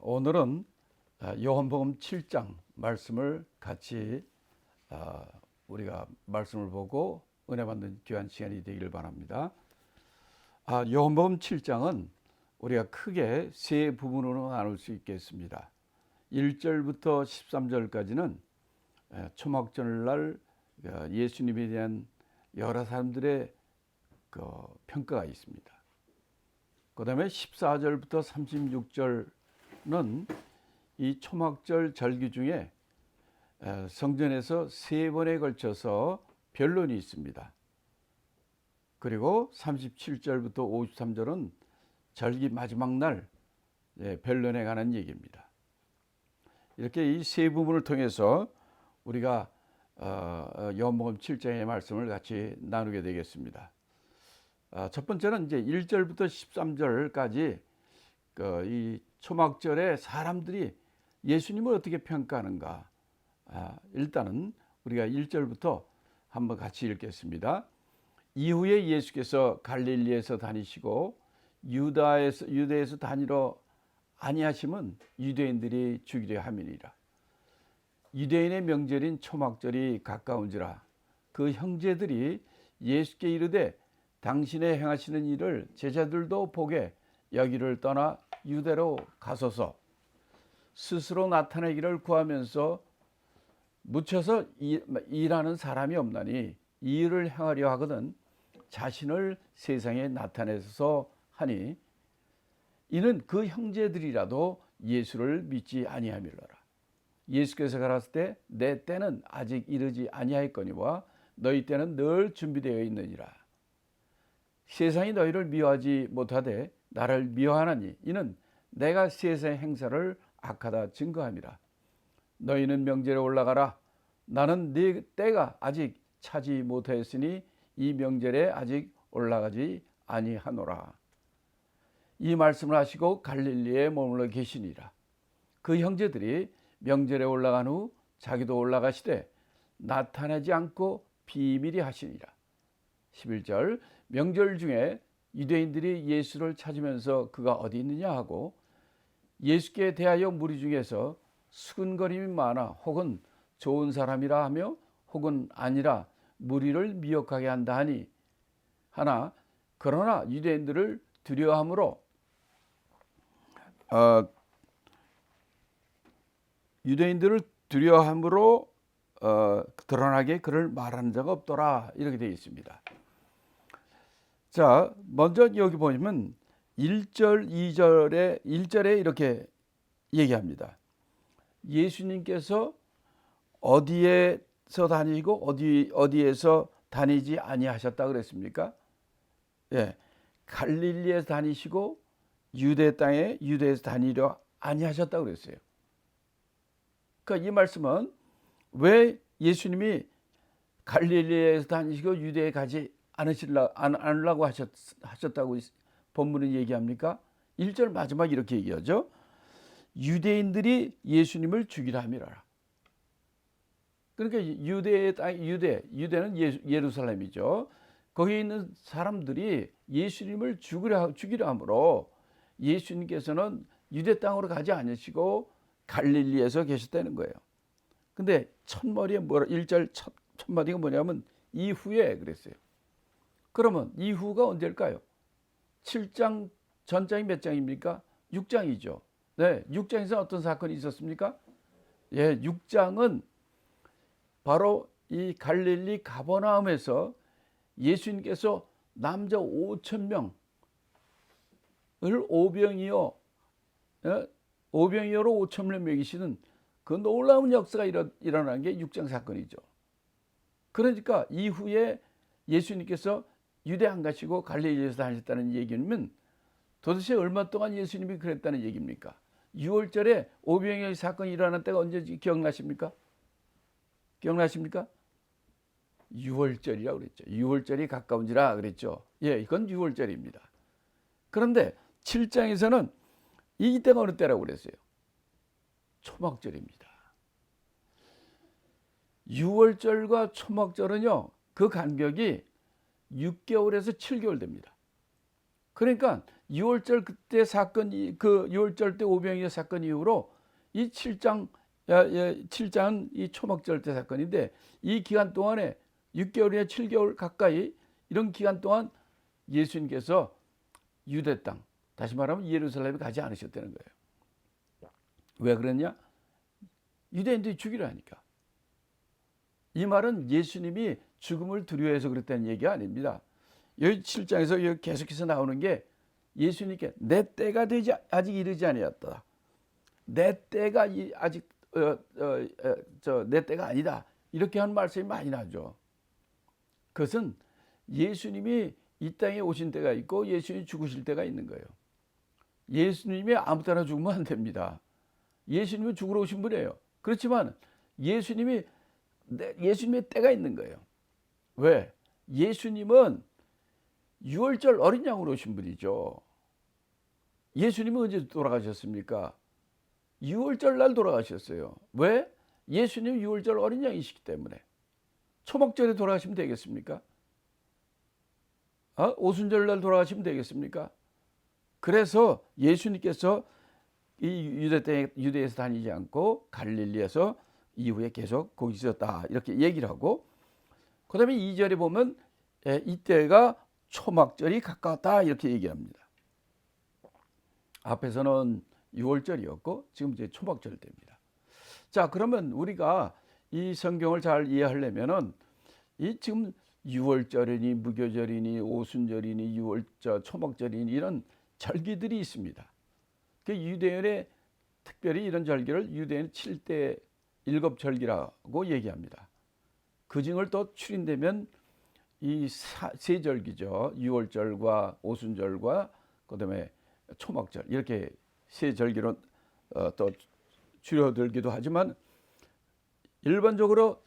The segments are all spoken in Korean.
오늘은 요한복음 7장 말씀을 같이 우리가 말씀을 보고 은혜 받는 귀한 시간이 되기를 바랍니다. 요한복음 7장은 우리가 크게 세 부분으로 나눌 수 있겠습니다. 1절부터 13절까지는 초막절날 예수님에 대한 여러 사람들의 평가가 있습니다. 그 다음에 14절부터 36절은 이 초막절 절기 중에 성전에서 세 번에 걸쳐서 변론이 있습니다. 그리고 37절부터 53절은 절기 마지막 날 변론에 관한 얘기입니다. 이렇게 이 세 부분을 통해서 우리가 요한복음 7장의 말씀을 같이 나누게 되겠습니다. 첫 번째는 이제 1절부터 13절까지 이 초막절에 사람들이 예수님을 어떻게 평가하는가. 일단은 우리가 1절부터 한번 같이 읽겠습니다. 이후에 예수께서 갈릴리에서 다니시고 유대에서 다니러 아니하심은 유대인들이 죽이려 함이니라. 유대인의 명절인 초막절이 가까운지라 그 형제들이 예수께 이르되 당신의 행하시는 일을 제자들도 보게 여기를 떠나 유대로 가소서. 스스로 나타내기를 구하면서 묻혀서 일하는 사람이 없나니 이 일을 행하려 하거든 자신을 세상에 나타내서 하니 이는 그 형제들이라도 예수를 믿지 아니함이로라. 예수께서 가라사대 때 내 때는 아직 이르지 아니하였거니와 너희 때는 늘 준비되어 있느니라. 세상이 너희를 미워하지 못하되 나를 미워하나니 이는 내가 세상의 행사를 악하다 증거함이라. 너희는 명절에 올라가라. 나는 네 때가 아직 차지 못하였으니 이 명절에 아직 올라가지 아니하노라. 이 말씀을 하시고 갈릴리에 머물러 계시니라. 그 형제들이 명절에 올라간 후 자기도 올라가시되 나타나지 않고 비밀히 하시니라. 11절 명절 중에 유대인들이 예수를 찾으면서 그가 어디 있느냐 하고 예수께 대하여 무리 중에서 수근거림이 많아 혹은 좋은 사람이라 하며 혹은 아니라 무리를 미혹하게 한다 하니 하나 그러나 유대인들을 두려워함으로 드러나게 그를 말하는 자가 없더라. 이렇게 되어 있습니다. 자, 먼저 여기 보시면 1절, 2절에 1절에 이렇게 얘기합니다. 예수님께서 어디에서 다니고 어디에서 다니지 아니하셨다 그랬습니까? 예, 갈릴리에서 다니시고 유대에서 다니려 아니하셨다 그랬어요. 그러니까 이 말씀은 왜 예수님이 갈릴리에서 다니시고 유대에 가지 않으려고 하셨다고 본문은 얘기합니까? 1절 마지막 이렇게 얘기하죠. 유대인들이 예수님을 죽이려 함이라. 그러니까 유대는 예루살렘이죠. 거기 있는 사람들이 예수님을 죽이려 함으로 예수님께서는 유대 땅으로 가지 않으시고 갈릴리에서 계셨다는 거예요. 근데 첫머리에 1절 첫마디가 뭐냐면 이후에 그랬어요. 그러면 이후가 언제일까요? 7장 전장이 몇 장입니까? 6장이죠. 네, 6장에서 어떤 사건이 있었습니까? 예, 6장은 바로 이 갈릴리 가버나움에서 예수님께서 남자 5,000명을 오병이어로 5,000명 먹이시는 그 놀라운 역사가 일어난 게 6장 사건이죠. 그러니까 이후에 예수님께서 유대 안 가시고 갈릴리에서 다니셨다는 얘기는 도대체 얼마 동안 예수님이 그랬다는 얘기입니까? 6월절에 오병이어 사건이 일어난 때가 언제인지 기억나십니까? 6월절이라고 그랬죠. 6월절이 가까운지라 그랬죠. 예, 이건 6월절입니다. 그런데 7장에서는 이때가 어느 때라고 그랬어요? 초막절입니다. 6월절과 초막절은요, 그 간격이 6개월에서 7개월 됩니다. 그러니까 6월절 그때 사건, 그 6월절 때 오병이어 사건 이후로 이 7장은 이 초막절 때 사건인데, 이 기간 동안에 6개월이나 7개월 가까이 이런 기간 동안 예수님께서 유대 땅, 다시 말하면 예루살렘에 가지 않으셨다는 거예요. 왜 그랬냐? 유대인들이 죽이려 하니까. 이 말은 예수님이 죽음을 두려워해서 그랬다는 얘기가 아닙니다. 여기 7장에서 계속해서 나오는 게 예수님께 내 때가 되지 아직 이르지 아니었다. 내 때가 아직 내 때가 아니다. 이렇게 하는 말씀이 많이 나죠. 그것은 예수님이 이 땅에 오신 때가 있고 예수님이 죽으실 때가 있는 거예요. 예수님이 아무 때나 죽으면 안 됩니다. 예수님은 죽으러 오신 분이에요. 그렇지만 예수님의 때가 있는 거예요. 왜? 예수님은 6월절 어린 양으로 오신 분이죠. 예수님은 언제 돌아가셨습니까? 6월절 날 돌아가셨어요. 왜? 예수님은 6월절 어린 양이시기 때문에. 초막절에 돌아가시면 되겠습니까? 오순절 날 돌아가시면 되겠습니까? 그래서 예수님께서 이 유대에서 다니지 않고 갈릴리에서 이후에 계속 거기 있었다, 이렇게 얘기를 하고, 그 다음에 2절에 보면 이때가 초막절이 가까웠다, 이렇게 얘기합니다. 앞에서는 6월절이었고 지금 이제 초막절 때입니다. 자, 그러면 우리가 이 성경을 잘 이해하려면은 이 지금 6월절이니 무교절이니 오순절이니 초막절이니 이런 절기들이 있습니다. 그 유대인의 특별히 이런 절기를 유대인 7대 7절기라고 얘기합니다. 그 중을 또 추린되면 이 세 절기죠. 6월절과 오순절과 그다음에 초막절, 이렇게 세 절기로 또 줄여들기도 하지만 일반적으로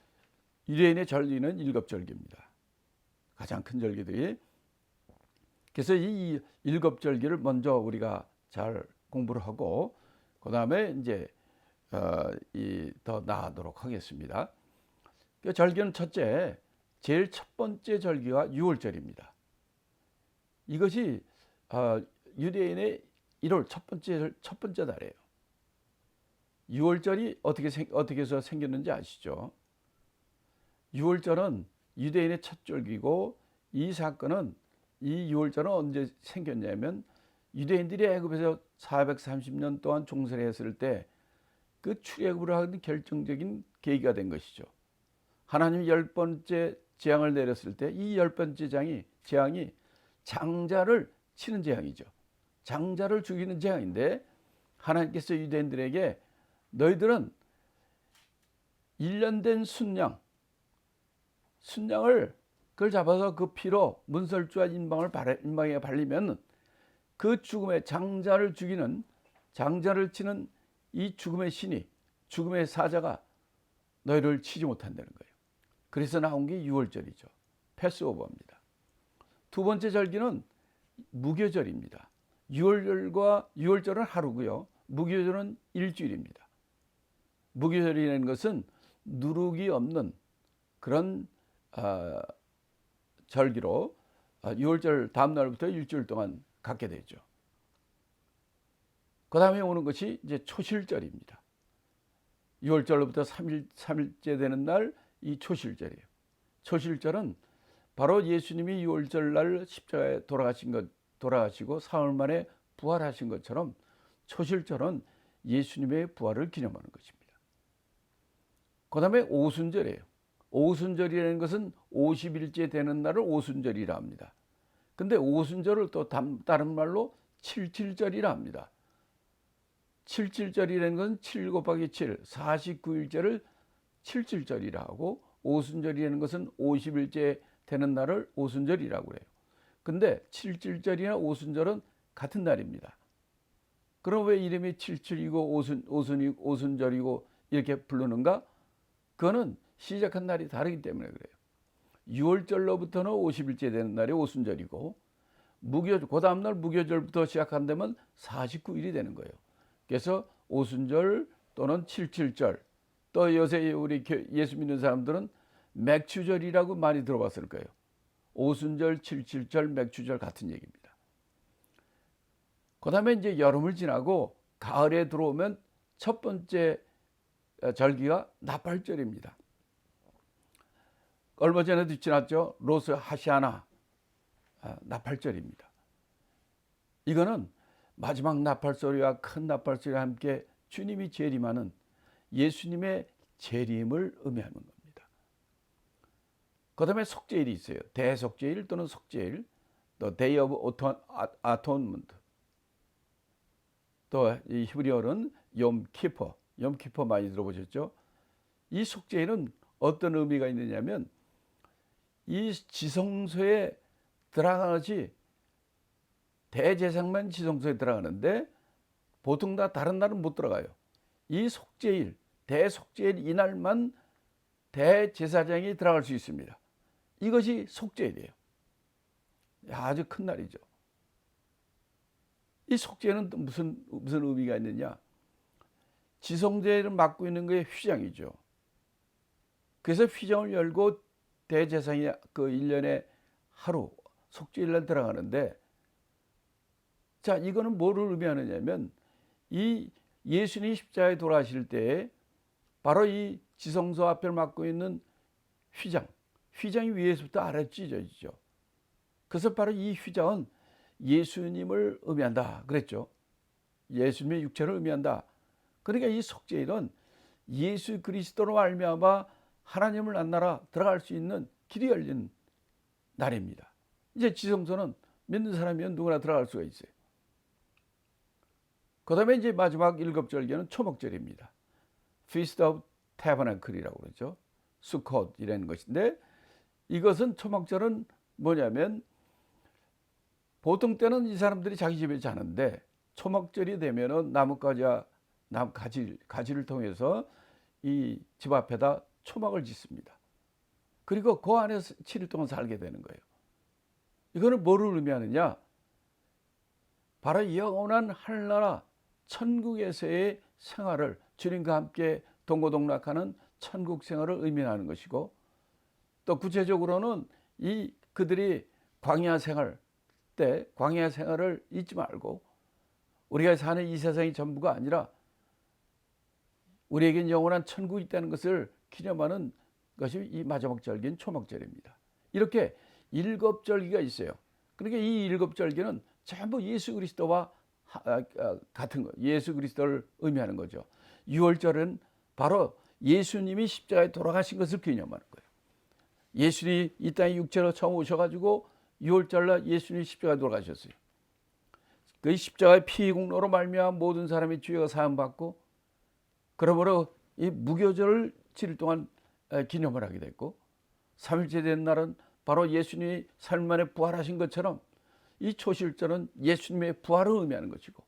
유대인의 절기는 7절기입니다. 가장 큰 절기들이. 그래서 이 7절기를 먼저 우리가 잘 공부를 하고 그 다음에 이제 더 나아가도록 하겠습니다. 그 절기는 첫째, 제일 첫 번째 절기가 6월절입니다. 이것이 유대인의 1월 첫 번째 달이에요. 6월절이 어떻게 해서 생겼는지 아시죠? 6월절은 유대인의 첫 절기고, 이 사건은, 이 6월절은 언제 생겼냐면 유대인들이 애굽에서 430년 동안 종살이했을 때 그 출애굽을 하는 결정적인 계기가 된 것이죠. 하나님이 10번째 재앙을 내렸을 때 이 10번째 재앙이 장자를 치는 재앙이죠. 장자를 죽이는 재앙인데, 하나님께서 유대인들에게 너희들은 1년 된 순양을 그걸 잡아서 그 피로 문설주와 인방에 발리면 그 죽음의 장자를 치는 이 죽음의 신이, 죽음의 사자가 너희를 치지 못한다는 거예요. 그래서 나온 게 6월절이죠. 패스오버입니다. 두 번째 절기는 무교절입니다. 6월절은 하루고요. 무교절은 일주일입니다. 무교절이라는 것은 누룩이 없는 그런 절기로 6월절 다음 날부터 일주일 동안 갖게 되죠. 그 다음에 오는 것이 이제 초실절입니다. 6월절로부터 3일째 되는 날, 이 초실절이에요. 초실절은 바로 예수님이 6월절 날 십자가에 돌아가시고 사흘 만에 부활하신 것처럼 초실절은 예수님의 부활을 기념하는 것입니다. 그 다음에 오순절이에요. 오순절이라는 것은 50일째 되는 날을 오순절이라 합니다. 근데 오순절을 또 다른 말로 칠칠절이라 합니다. 칠칠절이라는 것은 7 곱하기 7, 49일째를 칠칠절이라 하고, 오순절이라는 것은 50일째 되는 날을 오순절이라고 해요. 근데 칠칠절이나 오순절은 같은 날입니다. 그럼 왜 이름이 칠칠이고 오순절이고 이렇게 부르는가? 그거는 시작한 날이 다르기 때문에 그래요. 6월절로부터는 50일째 되는 날이 오순절이고, 그 다음날 무교절부터 시작한다면 49일이 되는 거예요. 그래서 오순절 또는 칠칠절, 또 요새 우리 예수 믿는 사람들은 맥추절이라고 많이 들어봤을 거예요. 오순절, 칠칠절, 맥추절 같은 얘기입니다. 그다음에 이제 여름을 지나고 가을에 들어오면 첫 번째 절기가 나팔절입니다. 얼마 전에도 지났죠. 로스 하시아나 나팔절입니다. 이거는 마지막 나팔소리와 큰 나팔소리와 함께 주님이 재림하는 예수님의 재림을 의미하는 겁니다. 그 다음에 속죄일이 있어요. 대속죄일 또는 속죄일, 또 Day of Atonement, 또 이 히브리어는 염키퍼, 염키퍼 많이 들어보셨죠? 이 속죄일은 어떤 의미가 있느냐면 이 지성소에 들어가지, 대제사장만 지성소에 들어가는데 보통 다 다른 날은 못 들어가요. 이 속죄일, 대속죄일 이날만 대제사장이 들어갈 수 있습니다. 이것이 속죄일이에요. 아주 큰 날이죠. 이 속죄는 또 무슨 의미가 있느냐? 지성죄를 맡고 있는 게 휘장이죠. 그래서 휘장을 열고 대제사장이 그 1년에 하루 속죄일날 들어가는데, 자, 이거는 뭐를 의미하느냐면 이 예수님이 십자가에 돌아가실 때에 바로 이 지성소 앞을 맡고 있는 휘장이 위에서부터 아래 찢어지죠. 그래서 바로 이 휘장은 예수님을 의미한다 그랬죠. 예수님의 육체를 의미한다. 그러니까 이 속죄일은 예수 그리스도로 말미암아 하나님을 만나러 들어갈 수 있는 길이 열린 날입니다. 이제 지성소는 믿는 사람이면 누구나 들어갈 수가 있어요. 그 다음에 이제 마지막 일곱절기는 초목절입니다. Feast of Tabernacle이라고 그러죠. 수콧이라는 것인데, 이것은 초목절은 뭐냐면 보통 때는 이 사람들이 자기 집에 자는데 초목절이 되면은 가지를 통해서 이 집 앞에다 초막을 짓습니다. 그리고 그 안에서 7일 동안 살게 되는 거예요. 이거는 뭐를 의미하느냐? 바로 영원한 하늘나라 천국에서의 생활을, 주님과 함께 동고동락하는 천국 생활을 의미하는 것이고, 또 구체적으로는 그들이 광야 생활 때 광야 생활을 잊지 말고 우리가 사는 이 세상이 전부가 아니라 우리에겐 영원한 천국이 있다는 것을 기념하는 것이 이 마지막 절기인 초막절입니다. 이렇게 7절기가 있어요. 그러니까 이 7절기는 전부 예수 그리스도와 같은 거, 예수 그리스도를 의미하는 거죠. 6월절은 바로 예수님이 십자가에 돌아가신 것을 기념하는 거예요. 예수님이 이 땅에 육체로 처음 오셔가지고 6월절날 예수님이 십자가에 돌아가셨어요. 그 십자가의 피 공로로 말미암아 모든 사람의 죄가 사함 받고, 그러므로 이 무교절을 7일 동안 기념을 하게 됐고, 3일째 된 날은 바로 예수님이 삶 만에 부활하신 것처럼 이 초실절은 예수님의 부활을 의미하는 것이고,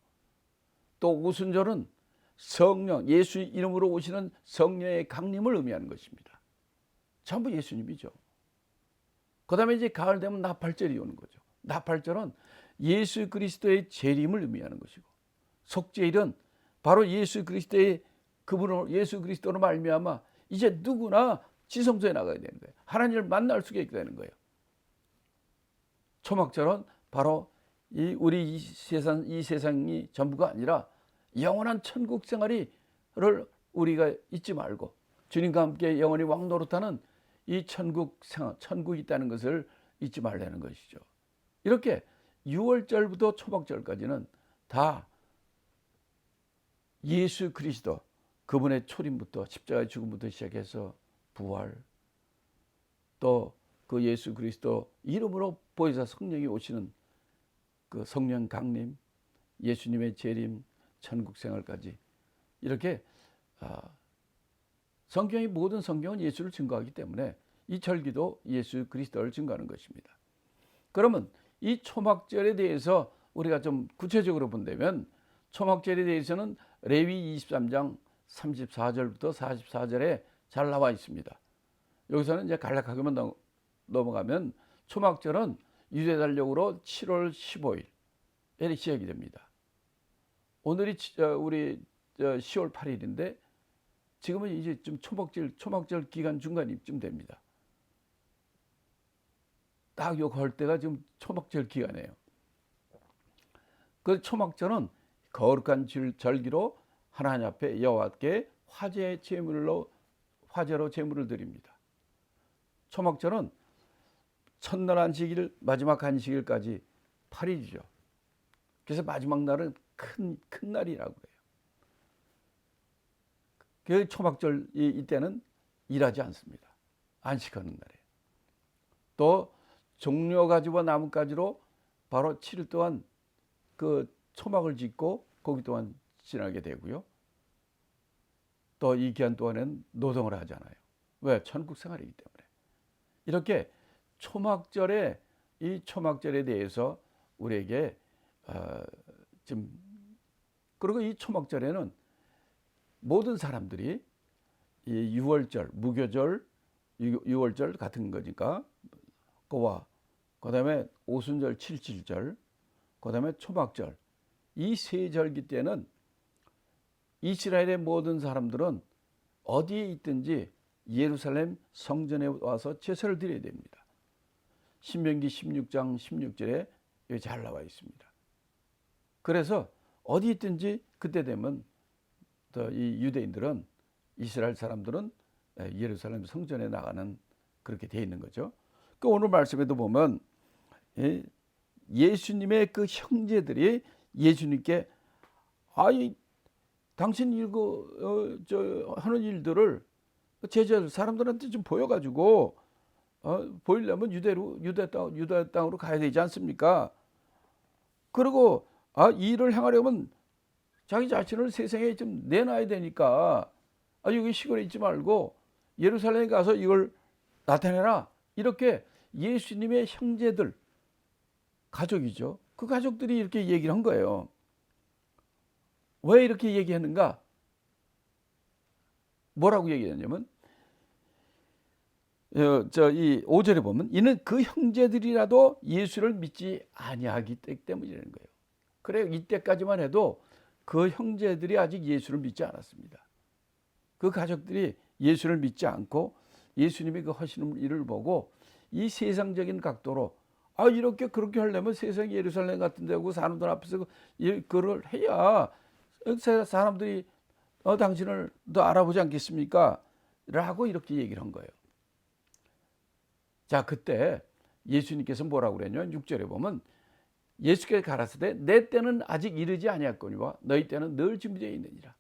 또 오순절은 성령, 예수 이름으로 오시는 성령의 강림을 의미하는 것입니다. 전부 예수님이죠. 그 다음에 이제 가을 되면 나팔절이 오는 거죠. 나팔절은 예수 그리스도의 재림을 의미하는 것이고, 속죄일은 바로 예수 그리스도의 예수 그리스도로 말미암아 이제 누구나 지성소에 나가야 되는 거예요. 하나님을 만날 수가 있게 되는 거예요. 초막절은 바로 우리 이 세상이 전부가 아니라 영원한 천국 생활을 우리가 잊지 말고 주님과 함께 영원히 왕노릇하는 이 천국 생활, 천국이 있다는 것을 잊지 말라는 것이죠. 이렇게 6월절부터 초막절까지는 다 예수 그리스도, 그분의 초림부터 십자가의 죽음부터 시작해서 부활, 또 그 예수 그리스도 이름으로 보혜사 성령이 오시는 그 성령 강림, 예수님의 재림, 천국 생활까지, 이렇게 모든 성경은 예수를 증거하기 때문에 이 절기도 예수 그리스도를 증거하는 것입니다. 그러면 이 초막절에 대해서 우리가 좀 구체적으로 본다면, 초막절에 대해서는 레위 23장 34절부터 44절에 잘 나와 있습니다. 여기서는 이제 간략하게만 넘어가면, 초막절은 유대 달력으로 7월 15일에 시작이 됩니다. 오늘이 우리 10월 8일인데 지금은 이제 좀 초막절 기간 중간쯤 됩니다. 딱 요 걸 때가 지금 초막절 기간이에요. 그 초막절은 거룩한 절기로 하나님 앞에 여호와께 화제로 제물을 드립니다. 초막절은 첫날 안식일, 마지막 안식일까지 8일이죠. 그래서 마지막 날은 큰 날이라고 해요. 그 초막절 이때는 일하지 않습니다. 안식하는 날이에요. 또 종려가지와 나뭇가지로 바로 7일 동안 그 초막을 짓고 거기 동안 지나게 되고요. 또 이 기간 동안에는 노동을 하잖아요. 왜? 천국 생활이기 때문에. 이렇게 이 초막절에 대해서 우리에게 좀, 그리고 이 초막절에는 모든 사람들이 이 6월절, 무교절, 6월절 같은 거니까 그와 그다음에 오순절, 칠칠절, 그다음에 초막절, 이 세 절기 때는 이스라엘의 모든 사람들은 어디에 있든지 예루살렘 성전에 와서 제사를 드려야 됩니다. 신명기 16장 16절에 여기 잘 나와 있습니다. 그래서 어디 있든지 그때 되면 이 유대인들은, 이스라엘 사람들은 예루살렘 성전에 나가는, 그렇게 되어 있는 거죠. 그 오늘 말씀에도 보면 예수님의 그 형제들이 예수님께 당신 하는 일들을 제자 사람들한테 좀 보여가지고 보이려면 유대 땅으로 가야 되지 않습니까? 그리고 이 일을 행하려면 자기 자신을 세상에 좀 내놔야 되니까 여기 시골에 있지 말고 예루살렘에 가서 이걸 나타내라. 이렇게 예수님의 형제들, 가족이죠. 그 가족들이 이렇게 얘기를 한 거예요. 왜 이렇게 얘기했는가? 뭐라고 얘기했냐면 이 5절에 보면 이는 그 형제들이라도 예수를 믿지 아니하기 때문이라는 거예요. 그래, 이때까지만 해도 그 형제들이 아직 예수를 믿지 않았습니다. 그 가족들이 예수를 믿지 않고 예수님이 그 하시는 일을 보고 이 세상적인 각도로 이렇게 그렇게 하려면 세상 예루살렘 같은 데고 사람들 앞에서 그걸 해야 사람들이 당신을 더 알아보지 않겠습니까? 라고 이렇게 얘기를 한 거예요. 자, 그때 예수님께서 뭐라고 그랬냐면 6절에 보면 예수께서 가라사대 내 때는 아직 이르지 아니하거니와 너희 때는 늘 준비되어 있느니라.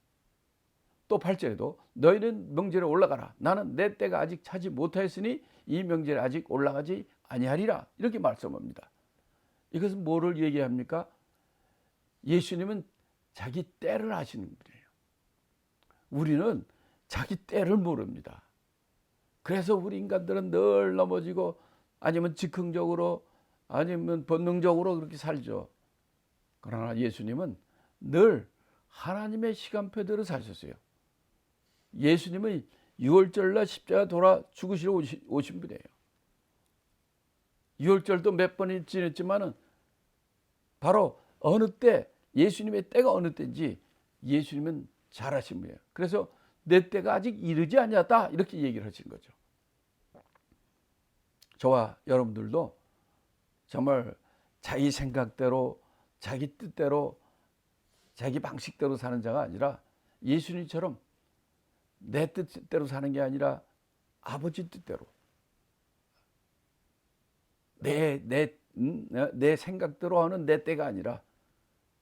또 8절에도 너희는 명절에 올라가라. 나는 내 때가 아직 차지 못하였으니 이 명절에 아직 올라가지 아니하리라. 이렇게 말씀합니다. 이것은 뭐를 얘기합니까? 예수님은 자기 때를 아시는 분이에요. 우리는 자기 때를 모릅니다. 그래서 우리 인간들은 늘 넘어지고 아니면 즉흥적으로 아니면 본능적으로 그렇게 살죠. 그러나 예수님은 늘 하나님의 시간표대로 사셨어요. 예수님은 6월절날 십자가 돌아 죽으시러 오신 분이에요. 6월절도 몇 번이 지냈지만은 바로 어느 때, 예수님의 때가 어느 때인지 예수님은 잘 아신 분이에요. 그래서 내 때가 아직 이르지 아니하다 이렇게 얘기를 하신 거죠. 저와 여러분들도 정말 자기 생각대로, 자기 뜻대로, 자기 방식대로 사는 자가 아니라 예수님처럼 내 뜻대로 사는 게 아니라 아버지 뜻대로, 내 생각대로 하는 내 때가 아니라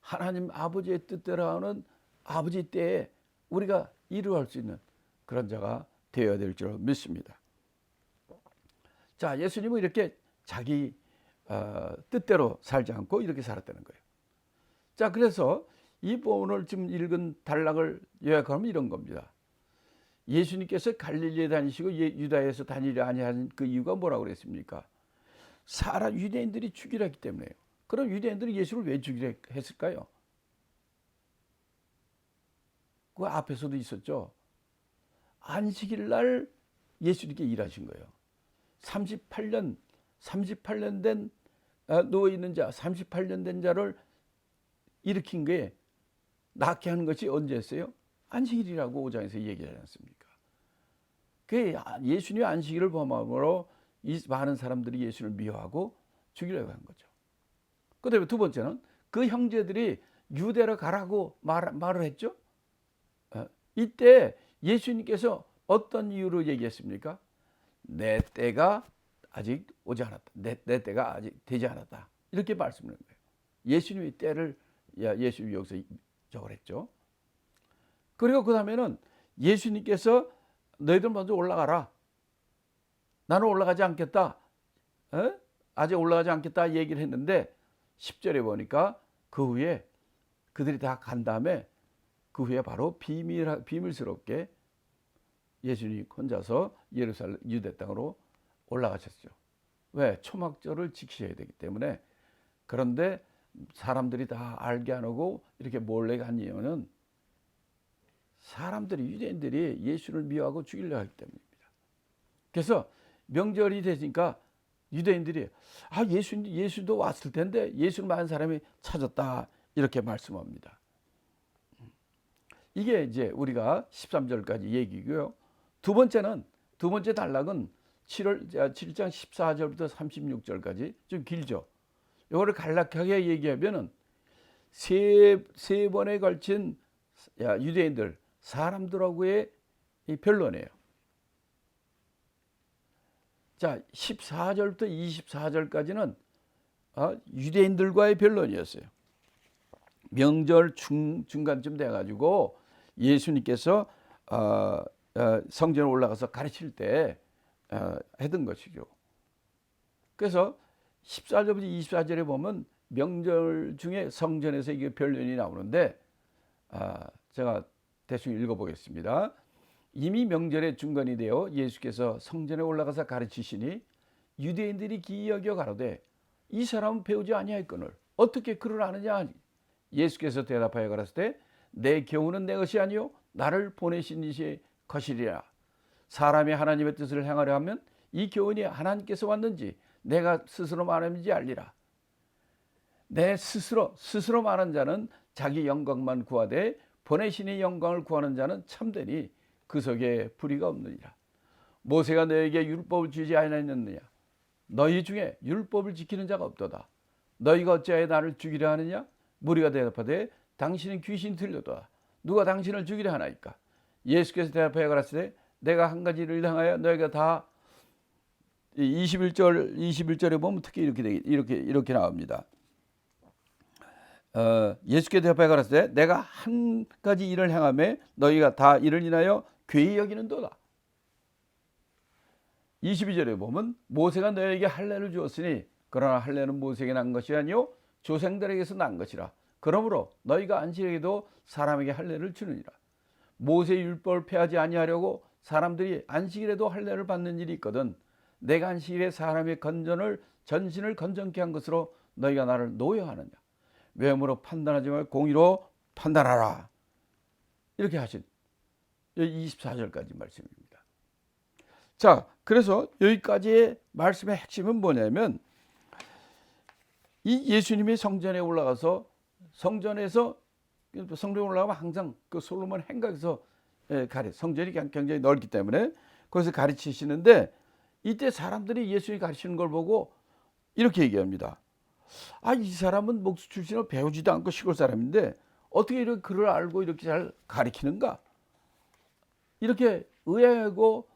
하나님 아버지의 뜻대로 하는 아버지 때에 우리가 이루어갈 수 있는 그런 자가 되어야 될 줄 믿습니다. 자, 예수님은 이렇게 자기 뜻대로 살지 않고 이렇게 살았다는 거예요. 자, 그래서 이 오늘 지금 읽은 단락을 요약하면 이런 겁니다. 예수님께서 갈릴리에 다니시고 유다에서 다니려 아니하는 그 이유가 뭐라고 그랬습니까? 유대인들이 죽이려 했기 때문에요. 그럼 유대인들이 예수를 왜 죽이려 했을까요? 그 앞에서도 있었죠. 안식일 날 예수님께 일하신 거예요. 38년 된 누워있는 자, 38년 된 자를 일으킨 게, 낫게 하는 것이 언제였어요? 안식일이라고 5장에서 얘기하지 않습니까? 그 예수님의 안식일을 범함으로 이 많은 사람들이 예수를 미워하고 죽이려고 한 거죠. 그 다음에 두 번째는 그 형제들이 유대로 가라고 말을 했죠. 이때 예수님께서 어떤 이유로 얘기했습니까? 내 때가 아직 오지 않았다. 내 때가 아직 되지 않았다. 이렇게 말씀하는 거예요. 예수님의 때를 예수님이 여기서 저걸 했죠. 그리고 그 다음에는 예수님께서 너희들 먼저 올라가라. 나는 올라가지 않겠다. 아직 올라가지 않겠다 얘기를 했는데 10절에 보니까 그 후에 그들이 다 간 다음에 그 후에 바로 비밀스럽게 예수님 혼자서 예루살렘 유대 땅으로 올라가셨죠. 왜? 초막절을 지키셔야 되기 때문에. 그런데 사람들이 다 알게 안 하고 이렇게 몰래 간 이유는 사람들이, 유대인들이 예수를 미워하고 죽이려고 하기 때문입니다. 그래서 명절이 되니까 유대인들이 예수도 왔을 텐데 예수를 많은 사람이 찾았다 이렇게 말씀합니다. 이게 이제 우리가 13절까지 얘기고요. 두 번째 단락은 7장 14절부터 36절까지 좀 길죠. 이거를 간략하게 얘기하면은 세 번에 걸친 유대인들 사람들하고의 이 변론이에요. 자, 14절부터 24절까지는 유대인들과의 변론이었어요. 명절 중간쯤 돼가지고 예수님께서 성전에 올라가서 가르칠 때 했던 것이죠. 그래서 14절부터 24절에 보면 명절 중에 성전에서 이게 변론이 나오는데 제가 대충 읽어보겠습니다. 이미 명절의 중간이 되어 예수께서 성전에 올라가서 가르치시니 유대인들이 기이 여겨 가로되 이 사람은 배우지 아니하였거늘 어떻게 그를 아느냐. 예수께서 대답하여 가라사대 내 교훈은 내 것이 아니요 나를 보내신 이의 것이리라. 사람이 하나님의 뜻을 행하려 하면 이 교훈이 하나님께서 왔는지 내가 스스로 말하는지 알리라. 내 스스로 말하는 자는 자기 영광만 구하되 보내신 이 영광을 구하는 자는 참되니 그 속에 불의가 없느니라. 모세가 너에게 율법을 주지 아니하였느냐. 너희 중에 율법을 지키는 자가 없도다. 너희가 어찌하여 나를 죽이려 하느냐. 무리가 대답하되 당신은 귀신이 들려도다. 누가 당신을 죽이려 하나이까. 예수께서 대답하여 가라사대 내가 한 가지를 향하여 너희가 다 21절에 보면 특히 이렇게 나옵니다. 예수께서 대답하여 가라사대 내가 한 가지 일을 행하며 너희가 다 이를 인하여 괴히 여기는도다. 22절에 보면 모세가 너희에게 할례를 주었으니 그러나 할례는 모세에게 난 것이 아니요 조상들에게서 난 것이라. 그러므로 너희가 안식일에도 사람에게 할례를 주느니라. 모세의 율법을 폐하지 아니하려고 사람들이 안식일에도 할례를 받는 일이 있거든 내가 안식일에 사람의 전신을 건전케 한 것으로 너희가 나를 노여하느냐. 외모로 판단하지 말고 공의로 판단하라. 이렇게 하신 24절까지 말씀입니다. 자, 그래서 여기까지의 말씀의 핵심은 뭐냐면 이 예수님이 성전에 올라가서 성전에 올라가면 항상 그 솔로몬 행각에서 성전이 굉장히 넓기 때문에 거기서 가르치시는데 이때 사람들이 예수님이 가르치는 걸 보고 이렇게 얘기합니다. 이 사람은 목수 출신으로 배우지도 않고 시골 사람인데 어떻게 이렇게 글을 알고 이렇게 잘 가르치는가? 이렇게 의아하고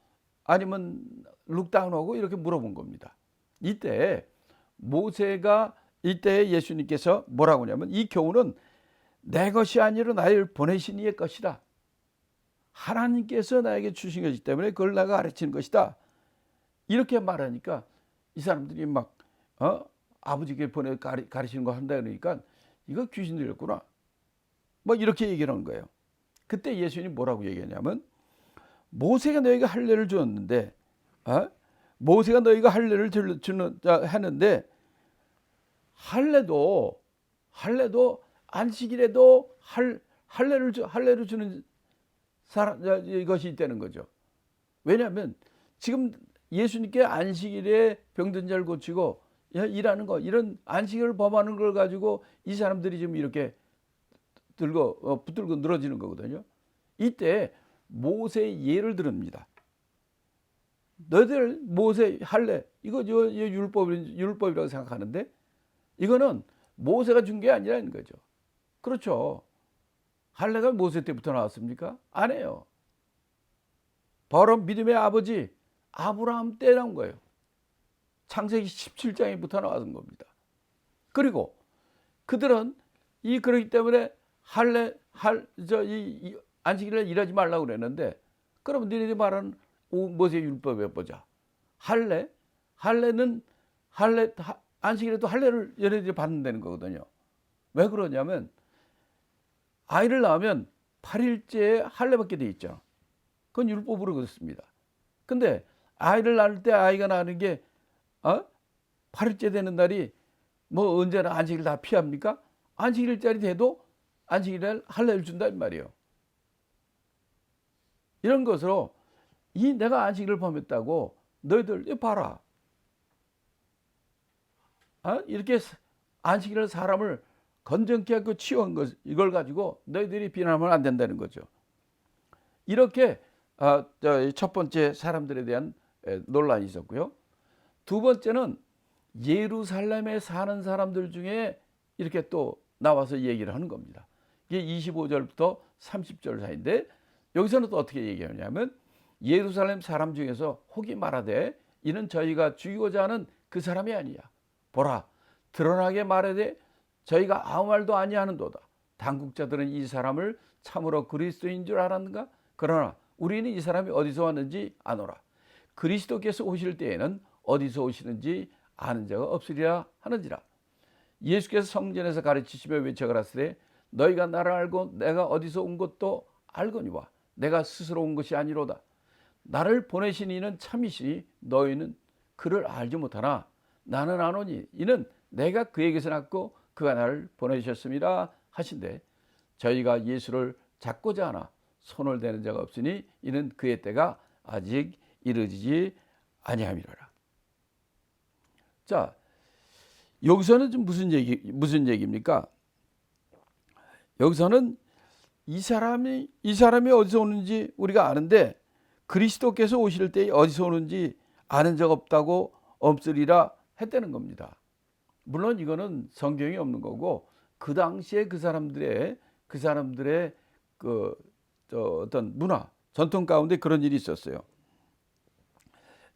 아니면 룩다운하고 이렇게 물어본 겁니다. 이때 예수님께서 뭐라고 하냐면 이 교훈은 내 것이 아니라 나를 보내신 이의 것이다. 하나님께서 나에게 주신 것이기 때문에 그걸 내가 가르치는 것이다. 이렇게 말하니까 이 사람들이 막 아버지께 보내 가르치는 거 한다 그러니까 이거 귀신 들렸구나. 뭐 이렇게 얘기를 하는 거예요. 그때 예수님이 뭐라고 얘기하냐면 모세가 너희가 할례를 주었는데 모세가 너희가 할례를 했는데 할례도 안식일에도 할례를 주는 이것이 있다는 거죠. 왜냐하면 지금 예수님께 안식일에 병든 자를 고치고 일하는 거 이런 안식일을 범하는 걸 가지고 이 사람들이 지금 이렇게 붙들고 늘어지는 거거든요. 이때 모세의 예를 들읍니다. 너희들 모세 할례 이거 율법이라고 생각하는데 이거는 모세가 준 게 아니라는 거죠. 그렇죠. 할례가 모세 때부터 나왔습니까? 아니에요. 바로 믿음의 아버지 아브라함 때 나온 거예요. 창세기 17장부터 나온 겁니다. 그리고 그들은 그러기 때문에 이 안식일에 일하지 말라고 그랬는데, 그러면 너희들이 말하는 모세 율법에 보자. 할례는 안식일에도 할례를 얘네들이 받는다는 거거든요. 왜 그러냐면 아이를 낳으면 8일째에 할례 받게 돼 있죠. 그건 율법으로 그렇습니다. 근데 아이를 낳을 때 아이가 낳는 게 8일째 되는 날이 뭐 언제나 안식일 다 피합니까? 안식일짜리 돼도 안식일에 할례를 준다 이 말이에요. 이런 것으로 내가 안식일을 범했다고 너희들 봐라. 이렇게 안식일을 사람을 건전케 하고 치유한 것, 이걸 가지고 너희들이 비난하면 안 된다는 거죠. 이렇게 첫 번째 사람들에 대한 논란이 있었고요. 두 번째는 예루살렘에 사는 사람들 중에 이렇게 또 나와서 얘기를 하는 겁니다. 이게 25절부터 30절 사이인데, 여기서는 또 어떻게 얘기하냐면 예루살렘 사람 중에서 혹이 말하되 이는 저희가 죽이고자 하는 그 사람이 아니야. 보라, 드러나게 말하되 저희가 아무 말도 아니하는도다. 당국자들은 이 사람을 참으로 그리스도인 줄 알았는가? 그러나 우리는 이 사람이 어디서 왔는지 아노라. 그리스도께서 오실 때에는 어디서 오시는지 아는 자가 없으리라 하는지라. 예수께서 성전에서 가르치시며 외쳐 가라사대 너희가 나를 알고 내가 어디서 온 것도 알거니와 내가 스스로 온 것이 아니로다. 나를 보내신 이는 참이시니 너희는 그를 알지 못하나 나는 아노니 이는 내가 그에게서 났고 그가 나를 보내셨습니다 하신대. 저희가 예수를 잡고자 하나 손을 대는 자가 없으니 이는 그의 때가 아직 이르지 아니함이로라. 자, 여기서는 좀 무슨 얘기입니까? 여기서는 이 사람이 어디서 오는지 우리가 아는데 그리스도께서 오실 때 어디서 오는지 아는 적 없다고 없으리라 했다는 겁니다. 물론 이거는 성경이 없는 거고 그 당시에 그 사람들의 어떤 문화 전통 가운데 그런 일이 있었어요.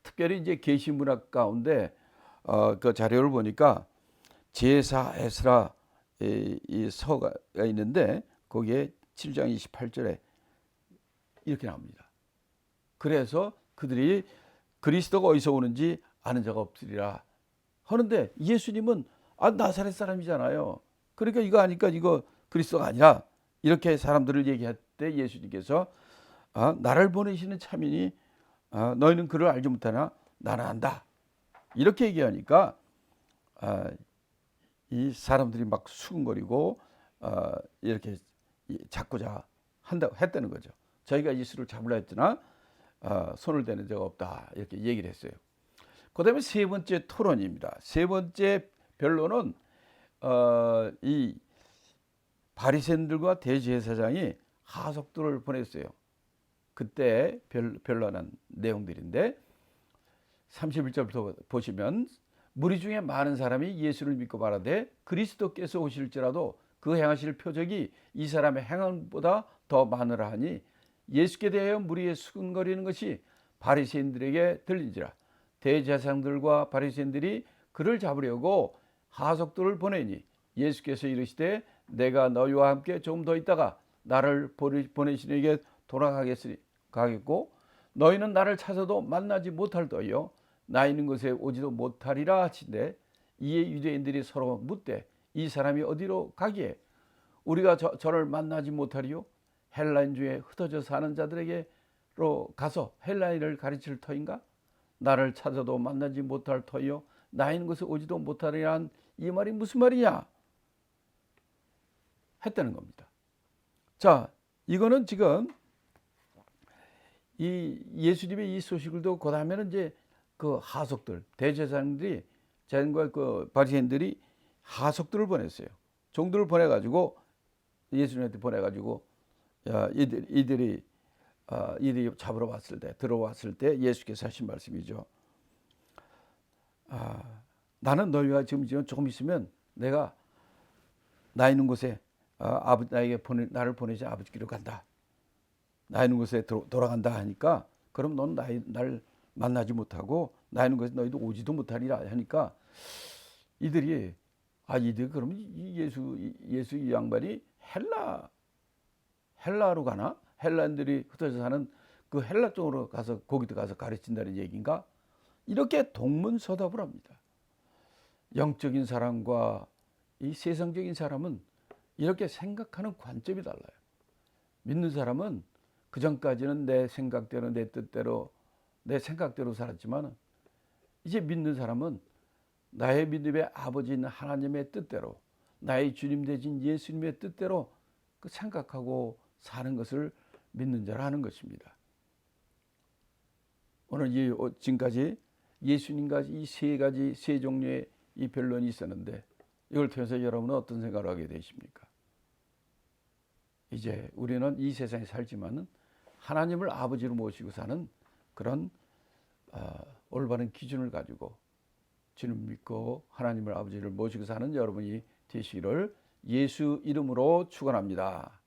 특별히 이제 계시 문학 가운데 그 자료를 보니까 제사 에스라 이 서가 있는데 거기에 7장 28절에 이렇게 나옵니다. 그래서 그들이 그리스도가 어디서 오는지 아는 자가 없으리라 하는데, 예수님은 나사렛 사람이잖아요. 그러니까 이거 아니까 이거 그리스도가 아니라 이렇게 사람들을 얘기할 때 예수님께서 나를 보내시는 참이니 너희는 그를 알지 못하나 나는 안다. 이렇게 얘기하니까 이 사람들이 막 수근거리고 이렇게 잡고자 한다고 했다는 거죠. 저희가 예수를 잡으려 했으나 손을 대는 자가 없다. 이렇게 얘기를 했어요. 그 다음에 세 번째 토론입니다. 세 번째 변론은 이 바리새인들과 대제사장이 하석들을 보냈어요. 그때 변론한 내용들인데 31절부터 보시면 무리 중에 많은 사람이 예수를 믿고 말하되 그리스도께서 오실지라도 그 행하실 표적이 이 사람의 행함보다 더 많으라 하니 예수께 대하여 무리에 수근거리는 것이 바리새인들에게 들린지라. 대제사장들과 바리새인들이 그를 잡으려고 하석들을 보내니 예수께서 이르시되 내가 너희와 함께 조금 더 있다가 나를 보내신 이에게 돌아가겠고 너희는 나를 찾아도 만나지 못할 터이요 나 있는 곳에 오지도 못하리라 하신대. 이에 유대인들이 서로 묻되 이 사람이 어디로 가기에 우리가 저를 만나지 못하리요? 헬라인 중에 흩어져 사는 자들에게로 가서 헬라인을 가르칠 터인가? 나를 찾아도 만나지 못할 터이요 나 있는 곳에 오지도 못하리란 이 말이 무슨 말이냐 했다는 겁니다. 자, 이거는 지금 이 예수님의 이 소식을 듣고 그다음에는 이제 그 하석들 대제사장들이 자신과 그 바리새인들이 하석들을 보냈어요. 종들을 보내가지고 예수님한테 보내가지고 이들이 잡으러 왔을 때 들어왔을 때 예수께서 하신 말씀이죠. 나는 너희와 지금 조금 있으면 내가 나 있는 곳에 나를 보내지 아버지께로 간다. 나 있는 곳에 돌아간다 하니까 그럼 넌 날 만나지 못하고 나 있는 곳에 너희도 오지도 못하리라 하니까 이들이 이들 그럼 예수 이 양반이 헬라로 가나? 헬라인들이 흩어져 사는 그 헬라 쪽으로 가서 거기도 가서 가르친다는 얘기인가? 이렇게 동문서답을 합니다. 영적인 사람과 이 세상적인 사람은 이렇게 생각하는 관점이 달라요. 믿는 사람은 그 전까지는 내 생각대로 내 뜻대로 내 생각대로 살았지만 이제 믿는 사람은 나의 믿음의 아버지인 하나님의 뜻대로 나의 주님 되신 예수님의 뜻대로 그 생각하고 사는 것을 믿는 자라 하는 것입니다. 오늘 지금까지 예수님과 이 세 종류의 이 변론이 있었는데 이걸 통해서 여러분은 어떤 생각을 하게 되십니까? 이제 우리는 이 세상에 살지만은 하나님을 아버지로 모시고 사는 그런 올바른 기준을 가지고 주님 믿고 하나님을 아버지를 모시고 사는 여러분이 되시기를 예수 이름으로 축원합니다.